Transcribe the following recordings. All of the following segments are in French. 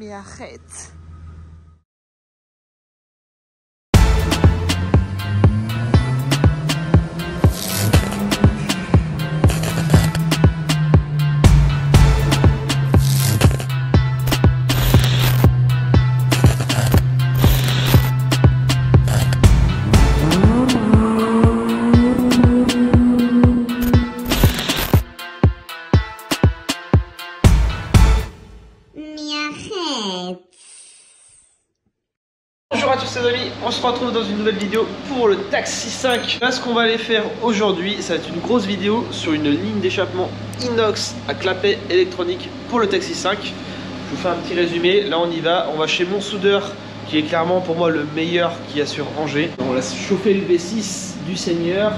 mais arrête. Bonjour à tous les amis, on se retrouve dans une nouvelle vidéo pour le Taxi 5. Là ce qu'on va aller faire aujourd'hui, ça va être une grosse vidéo sur une ligne d'échappement inox à clapet électronique pour le Taxi 5. Je vous fais un petit résumé, là on y va, on va chez mon soudeur qui est clairement pour moi le meilleur qu'il y a sur Angers. On laisse chauffer le V6 du Seigneur,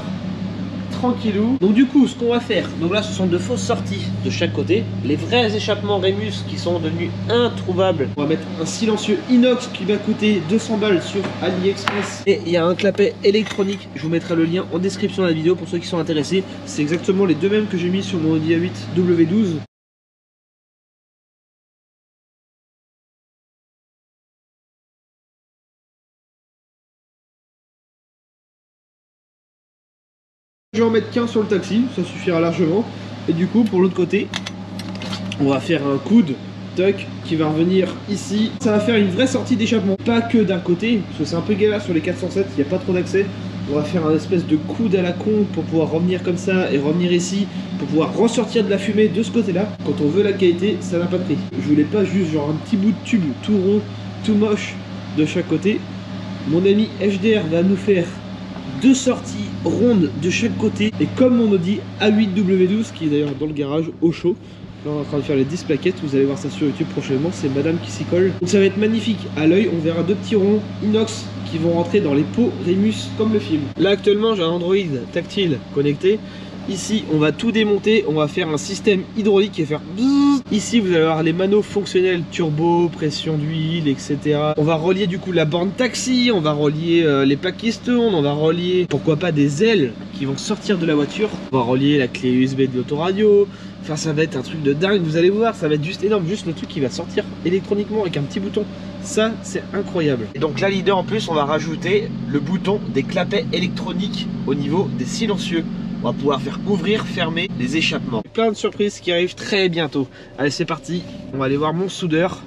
tranquillou. Donc du coup ce qu'on va faire, donc là ce sont de fausses sorties de chaque côté, les vrais échappements Remus qui sont devenus introuvables. On va mettre un silencieux inox qui va coûter 200 balles sur AliExpress, et il y a un clapet électronique, je vous mettrai le lien en description de la vidéo pour ceux qui sont intéressés. C'est exactement les deux mêmes que j'ai mis sur mon Audi A8 W12. Je vais en mettre qu'un sur le taxi, ça suffira largement. Et du coup, pour l'autre côté, on va faire un coude tuck qui va revenir ici. Ça va faire une vraie sortie d'échappement, pas que d'un côté, parce que c'est un peu galère sur les 407, il n'y a pas trop d'accès. On va faire un espèce de coude à la con pour pouvoir revenir comme ça et revenir ici, pour pouvoir ressortir de la fumée de ce côté-là. Quand on veut la qualité, ça n'a pas de prix. Je voulais pas juste genre un petit bout de tube tout rond, tout moche de chaque côté. Mon ami HDR va nous faire deux sorties rondes de chaque côté, et comme mon Audi A8 W12 qui est d'ailleurs dans le garage au chaud, là on est en train de faire les 10 plaquettes, vous allez voir ça sur YouTube prochainement, c'est madame qui s'y colle. Donc ça va être magnifique, à l'œil on verra deux petits ronds inox qui vont rentrer dans les pots Remus comme le film. Là actuellement j'ai un Android tactile connecté. Ici on va tout démonter, on va faire un système hydraulique qui va faire bzzz. Ici vous allez avoir les manos fonctionnels, turbo, pression d'huile, etc. On va relier du coup la borne taxi, on va relier les plaques qui se tournent, on va relier pourquoi pas des ailes qui vont sortir de la voiture. On va relier la clé USB de l'autoradio. Enfin ça va être un truc de dingue, vous allez voir, ça va être juste énorme, juste le truc qui va sortir électroniquement avec un petit bouton. Ça c'est incroyable. Et donc là leader en plus on va rajouter le bouton des clapets électroniques au niveau des silencieux. On va pouvoir faire ouvrir, fermer les échappements. Plein de surprises qui arrivent très bientôt. Allez c'est parti, on va aller voir mon soudeur.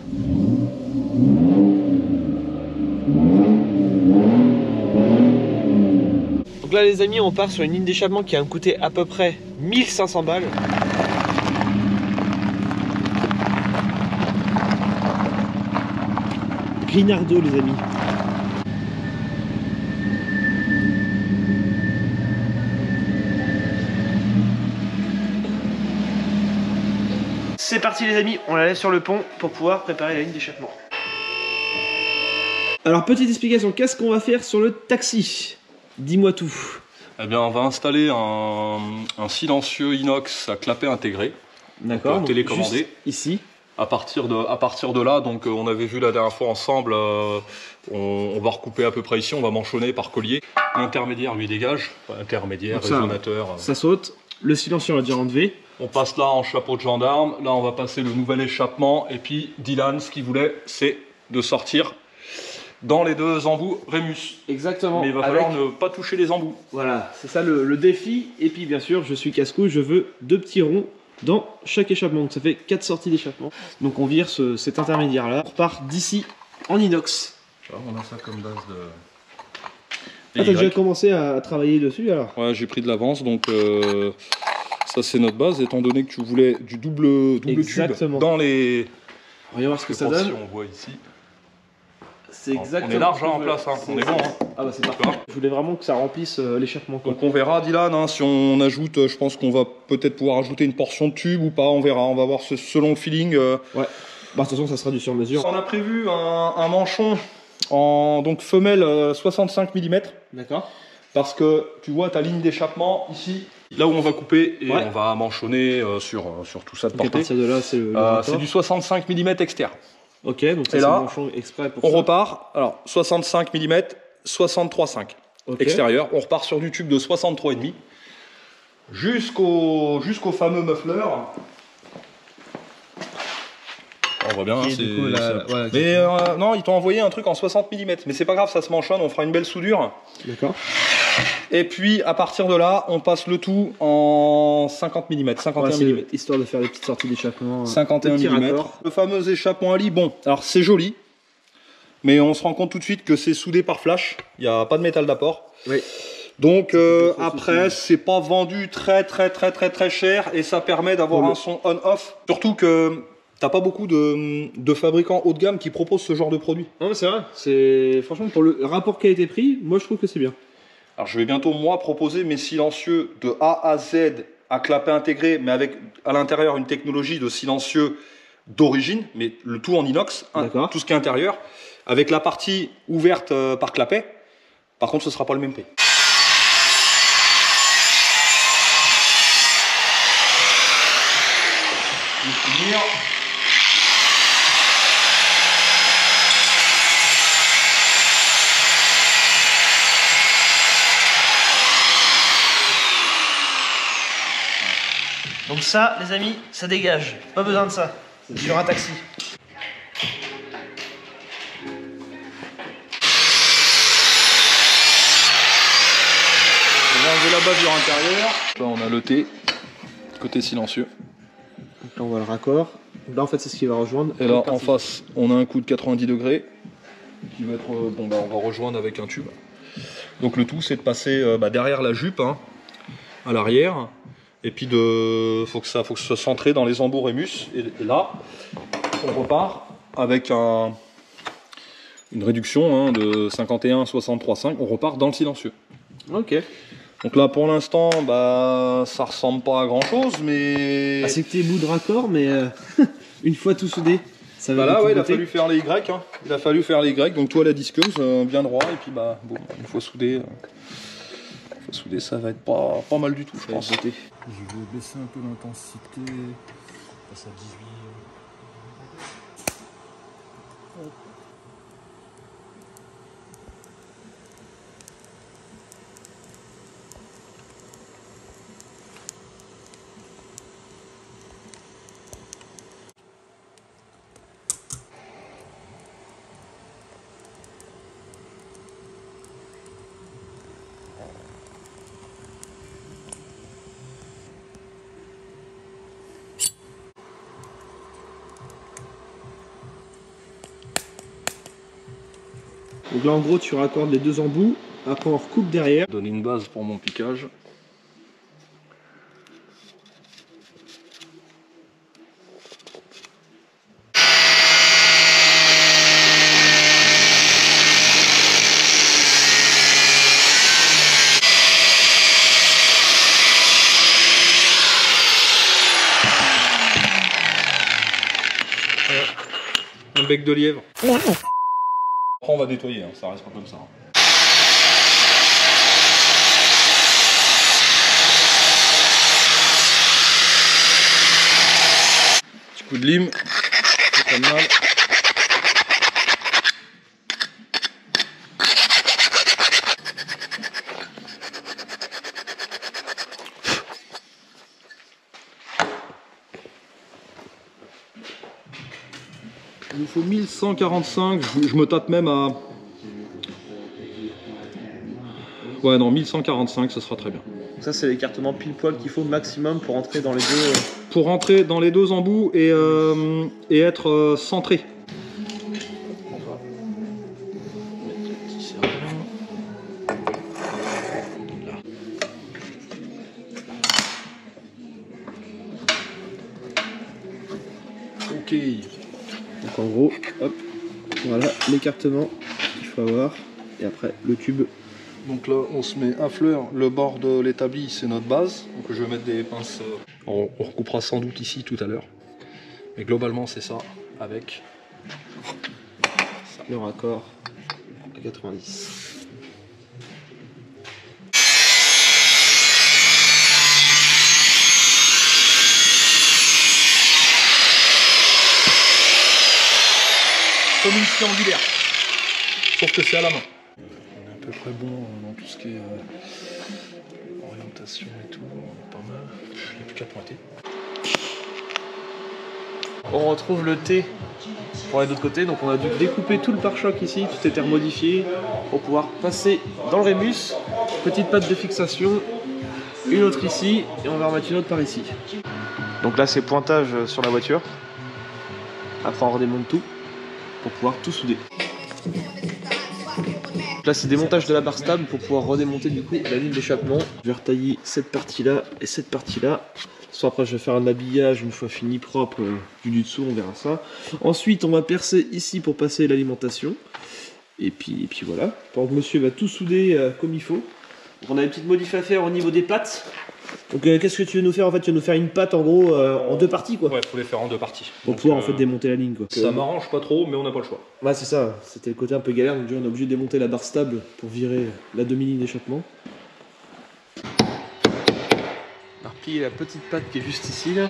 Donc là les amis on part sur une ligne d'échappement qui va me coûter à peu près 1500 balles. Grinardo les amis. C'est parti les amis, on la laisse sur le pont pour pouvoir préparer la ligne d'échappement. Alors petite explication, qu'est-ce qu'on va faire sur le taxi? Dis-moi tout. Eh bien on va installer un silencieux inox à clapet intégré. D'accord, télécommandé. Ici. À partir de là, donc on avait vu la dernière fois ensemble, on va recouper à peu près ici, on va manchonner par collier. L'intermédiaire lui dégage, intermédiaire, résonateur. Ça saute, le silencieux on l'a déjà enlevé. On passe là en chapeau de gendarme, là on va passer le nouvel échappement, et puis Dylan, ce qu'il voulait, c'est de sortir dans les deux embouts Remus. Exactement. Mais il va falloir ne pas toucher les embouts. Voilà, c'est ça le défi. Et puis bien sûr, je suis casse-couille, je veux deux petits ronds dans chaque échappement. Donc ça fait 4 sorties d'échappement. Donc on vire cet intermédiaire là. On repart d'ici en inox. On a ça comme base de... Ah, t'as déjà commencé à travailler dessus alors? Ouais, j'ai pris de l'avance, donc ça c'est notre base, étant donné que tu voulais du double tube dans les... On va voir ce que ça donne. On voit ici. C'est exactement. On est large en place, hein. On est bon. Hein. Ah bah c'est parfait. Je voulais vraiment que ça remplisse l'échappement. Donc on verra Dylan, hein, si on ajoute, je pense qu'on va peut-être pouvoir ajouter une portion de tube ou pas, on verra, on va voir selon le feeling. Ouais, bah de toute façon ça sera du sur-mesure. On a prévu un manchon en donc femelle 65 mm. D'accord. Parce que tu vois ta ligne d'échappement ici, là où on va couper et on va manchonner sur tout ça de portée. À partir de là c'est du 65 mm externe. Ok, donc ça, et là, exprès pour on ça. repart, alors 65 mm, 63,5 extérieur, on repart sur du tube de 63,5 jusqu'au fameux muffler On voit bien, hein, du coup, ouais, mais non, ils t'ont envoyé un truc en 60 mm. Mais c'est pas grave, ça se manchonne, on fera une belle soudure. D'accord. Et puis à partir de là, on passe le tout en 50 mm, 51 mm. Histoire de faire des petites sorties d'échappement. 51 mm. Le fameux échappement Ali, bon, alors c'est joli. Mais on se rend compte tout de suite que c'est soudé par flash. Il n'y a pas de métal d'apport. Oui. Donc après, c'est pas vendu très cher. Et ça permet d'avoir un son on-off. Surtout que t'as pas beaucoup de fabricants haut de gamme qui proposent ce genre de produit. Non mais c'est vrai. Franchement, pour le rapport qualité-prix, moi je trouve que c'est bien. Alors je vais bientôt moi proposer mes silencieux de A à Z à clapet intégré. Mais avec à l'intérieur une technologie de silencieux d'origine. Mais le tout en inox. Tout ce qui est intérieur. Avec la partie ouverte par clapet, par contre ce ne sera pas le même prix. Donc ça, les amis, ça dégage. Pas besoin de ça. Sur un taxi. La bavure intérieure. Là on a le T, côté silencieux. Donc là on voit le raccord. Là en fait c'est ce qui va rejoindre. Et là en face on a un coup de 90 degrés qui va être bon bah on va rejoindre avec un tube. Donc le tout c'est de passer derrière la jupe hein, à l'arrière et puis faut que ça soit centré dans les embouts Rémus et là on repart avec une réduction hein, de 51 63,5. On repart dans le silencieux. Ok. Donc là pour l'instant ça ressemble pas à grand chose mais... c'est que tes bouts de raccord mais une fois tout soudé ça va là ouais il a fallu faire les Y hein. Il a fallu faire les Y donc toi la disqueuse bien droit et puis bon, une fois soudé ça va être pas mal du tout je pense. Je vais baisser un peu l'intensité, passe à 18. Hop. Donc là en gros tu raccordes les deux embouts, après on recoupe derrière. Donner une base pour mon piquage. Un bec de lièvre. Après on va nettoyer, hein, ça reste pas comme ça. Petit coup de lime, pas de mal. Il nous faut 1145, je me tâte même à... Ouais non, 1145, ce sera très bien. Ça c'est l'écartement pile poil qu'il faut maximum pour entrer dans les deux... Pour rentrer dans les deux embouts et être centré. Ok. Donc en gros, hop, voilà l'écartement qu'il faut avoir et après le tube. Donc là on se met à fleur, le bord de l'établi c'est notre base, donc je vais mettre des pinces, on recoupera sans doute ici tout à l'heure, mais globalement c'est ça, avec ça. Le raccord à 90. Comme une scie angulaire, sauf que c'est à la main. On est à peu près bon dans tout ce qui est orientation et tout, on est pas mal. Il n'y a plus qu'à pointer. on retrouve le T pour aller de l'autre côté. Donc on a dû découper tout le pare-choc ici, tout était remodifié pour pouvoir passer dans le Rémus. Petite patte de fixation, une autre ici et on va remettre une autre par ici. Donc là c'est pointage sur la voiture. Après on redémonte tout pour pouvoir tout souder. Donc là c'est démontage de la barre stable pour pouvoir redémonter du coup la ligne d'échappement. Je vais retailler cette partie là et cette partie là. Soit après je vais faire un habillage une fois fini propre du dessous, on verra ça. Ensuite on va percer ici pour passer l'alimentation. Et puis voilà. Par contre monsieur va tout souder comme il faut. Donc on a une petite modif à faire au niveau des pattes. Donc qu'est-ce que tu veux nous faire en fait? Tu veux nous faire une patte en gros en deux parties quoi. Ouais, faut les faire en deux parties. Pour pouvoir en fait démonter la ligne quoi. Ça m'arrange pas trop, mais on n'a pas le choix. Ouais c'est ça, c'était le côté un peu galère, donc on est obligé de démonter la barre stable pour virer la demi-ligne d'échappement. On va replier la petite patte qui est juste ici là.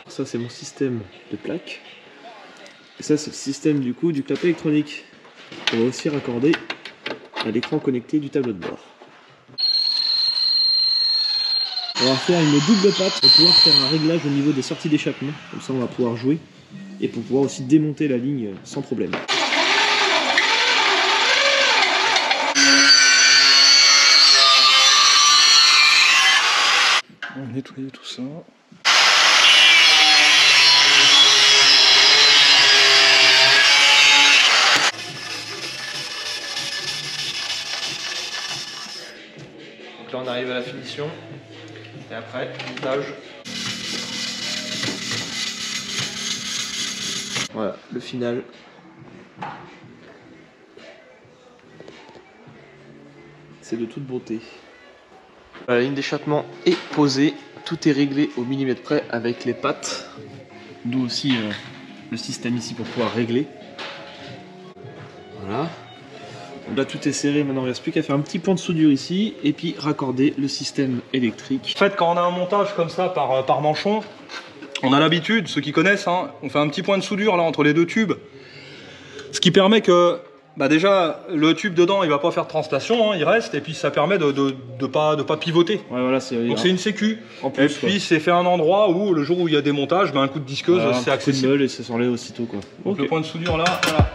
Ça c'est mon système de plaque. Et ça c'est le système du coup du clapet électronique. On va aussi raccorder à l'écran connecté du tableau de bord. On va faire une double patte pour pouvoir faire un réglage au niveau des sorties d'échappement. Comme ça on va pouvoir jouer et pour pouvoir aussi démonter la ligne sans problème. On va nettoyer tout ça. Donc là on arrive à la finition et après montage. Voilà le final. C'est de toute beauté. La ligne d'échappement est posée, tout est réglé au millimètre près avec les pattes. D'où aussi le système ici pour pouvoir régler. Voilà. Donc là tout est serré, maintenant il ne reste plus qu'à faire un petit point de soudure ici et puis raccorder le système électrique. En fait, quand on a un montage comme ça par manchon, on a l'habitude, ceux qui connaissent, hein, on fait un petit point de soudure là entre les deux tubes. Ce qui permet que bah déjà le tube dedans il va pas faire de translation, hein, il reste, et puis ça permet de pas pivoter. Ouais, voilà, donc c'est une sécu. En plus, et puis c'est fait un endroit où le jour où il y a des montages, bah, un coup de disqueuse, voilà, c'est accessible. Et ça s'enlève aussitôt quoi. Donc Okay. le point de soudure là, voilà.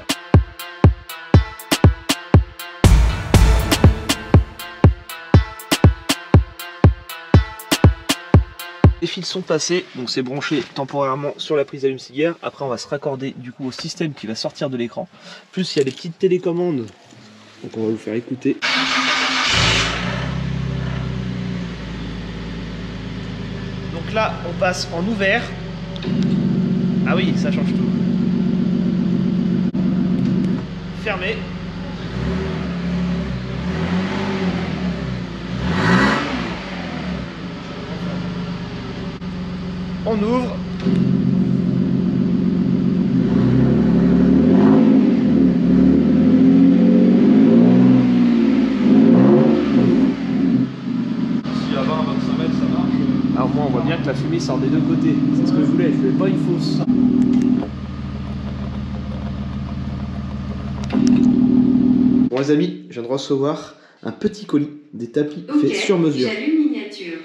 Les fils sont passés, donc c'est branché temporairement sur la prise allume-cigare. Après on va se raccorder du coup au système qui va sortir de l'écran. Plus il y a des petites télécommandes, donc on va vous faire écouter. Donc là on passe en ouvert. Ah oui, ça change tout. Fermé. On ouvre. Si à 20-25 mètres ça marche. Alors moi on voit bien que la fumée sort des deux côtés. C'est ce que je voulais pas une fausse. Bon les amis, je viens de recevoir un petit colis, des tapis faits sur mesure. J'allume miniature.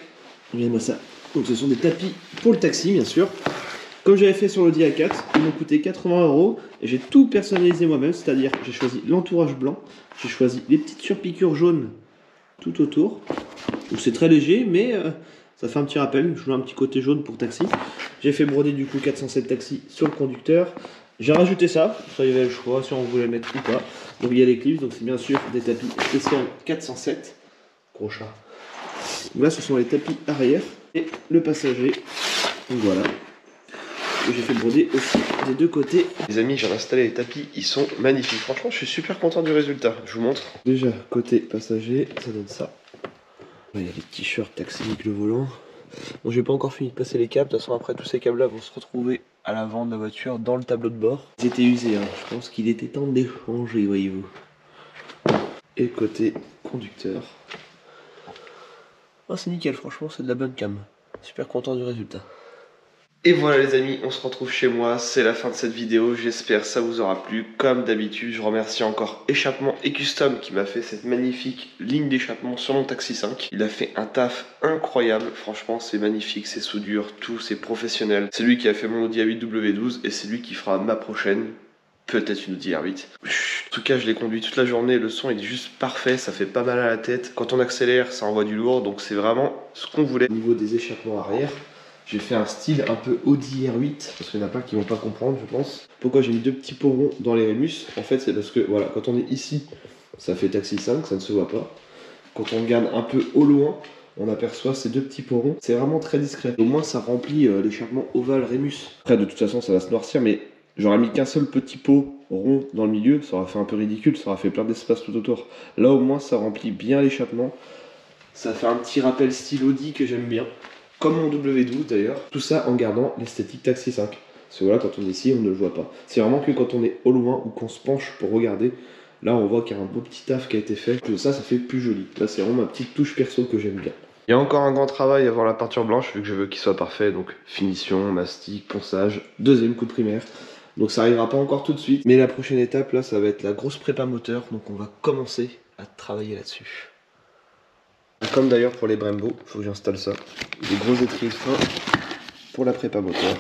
Regardez-moi ça. Donc ce sont des tapis pour le taxi bien sûr. Comme j'avais fait sur l'Audi A4, ils m'ont coûté 80 € et j'ai tout personnalisé moi-même, c'est-à-dire j'ai choisi l'entourage blanc, j'ai choisi les petites surpiqûres jaunes tout autour. Donc c'est très léger mais ça fait un petit rappel, je voulais un petit côté jaune pour taxi. J'ai fait broder du coup 407 taxi sur le conducteur. J'ai rajouté ça, ça y avait le choix si on voulait le mettre ou pas. Donc il y a les clips, donc c'est bien sûr des tapis spécial 407. Gros chat. Donc là ce sont les tapis arrière et le passager. Donc voilà. que j'ai fait broder aussi des deux côtés. Les amis, j'ai installé les tapis, ils sont magnifiques. Franchement, je suis super content du résultat. Je vous montre. Déjà, côté passager, ça donne ça. Là, il y a les t-shirts taxi avec le volant. Bon, j'ai pas encore fini de passer les câbles. De toute façon, après, tous ces câbles-là vont se retrouver à l'avant de la voiture, dans le tableau de bord. Ils étaient usés, hein. Je pense qu'il était temps de les changer, voyez-vous. Et côté conducteur. Oh, c'est nickel, franchement, c'est de la bonne cam. Super content du résultat. Et voilà les amis, on se retrouve chez moi, c'est la fin de cette vidéo, j'espère que ça vous aura plu. Comme d'habitude, je remercie encore Échappement et Custom qui m'a fait cette magnifique ligne d'échappement sur mon Taxi 5. Il a fait un taf incroyable, franchement c'est magnifique, c'est soudure, tout, c'est professionnel. C'est lui qui a fait mon Audi A8 W12 et c'est lui qui fera ma prochaine, peut-être une Audi R8. En tout cas, je l'ai conduit toute la journée, le son est juste parfait, ça fait pas mal à la tête. Quand on accélère, ça envoie du lourd, donc c'est vraiment ce qu'on voulait. Au niveau des échappements arrière, j'ai fait un style un peu Audi R8, parce qu'il y en a plein qui vont pas comprendre, je pense. Pourquoi j'ai mis deux petits pots ronds dans les Rémus? En fait, c'est parce que, voilà, quand on est ici, ça fait Taxi 5, ça ne se voit pas. Quand on regarde un peu au loin, on aperçoit ces deux petits pots ronds. C'est vraiment très discret. Au moins, ça remplit l'échappement ovale Rémus. Après, de toute façon, ça va se noircir, mais j'aurais mis qu'un seul petit pot rond dans le milieu, ça aurait fait un peu ridicule, ça aurait fait plein d'espace tout autour. Là, au moins, ça remplit bien l'échappement. Ça fait un petit rappel style Audi que j'aime bien. Comme mon W12 d'ailleurs, tout ça en gardant l'esthétique Taxi 5. Parce que voilà, quand on est ici, on ne le voit pas. C'est vraiment que quand on est au loin ou qu'on se penche pour regarder, là on voit qu'il y a un beau petit taf qui a été fait. Que ça fait plus joli. Là c'est vraiment ma petite touche perso que j'aime bien. Il y a encore un grand travail avant la peinture blanche, vu que je veux qu'il soit parfait, donc finition, mastic, ponçage. Deuxième coup de primaire. Donc ça arrivera pas encore tout de suite. Mais la prochaine étape là, ça va être la grosse prépa moteur. Donc on va commencer à travailler là-dessus. Comme d'ailleurs pour les Brembo, il faut que j'installe ça. Des gros étriers fins pour la prépa moteur.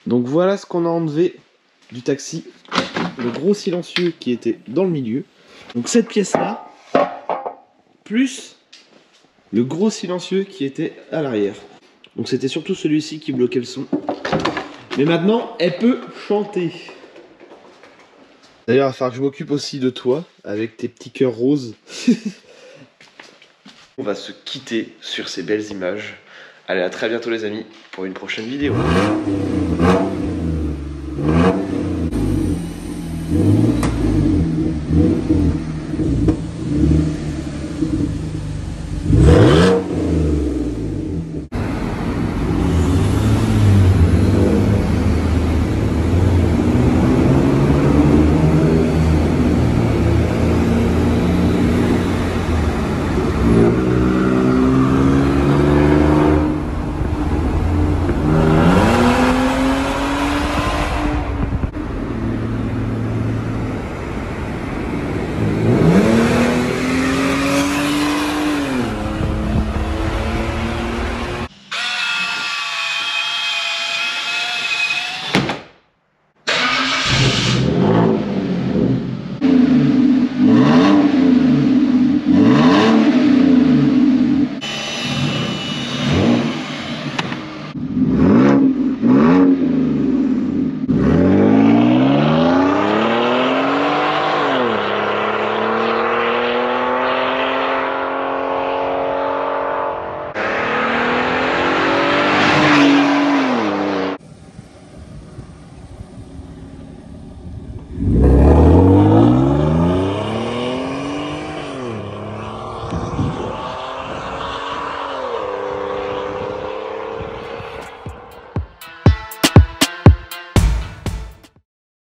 Donc voilà ce qu'on a enlevé du taxi. Le gros silencieux qui était dans le milieu. Donc cette pièce-là, plus le gros silencieux qui était à l'arrière. Donc c'était surtout celui-ci qui bloquait le son. Mais maintenant, elle peut chanter. D'ailleurs, il va falloir que je m'occupe aussi de toi, avec tes petits cœurs roses. On va se quitter sur ces belles images. Allez, à très bientôt les amis, pour une prochaine vidéo.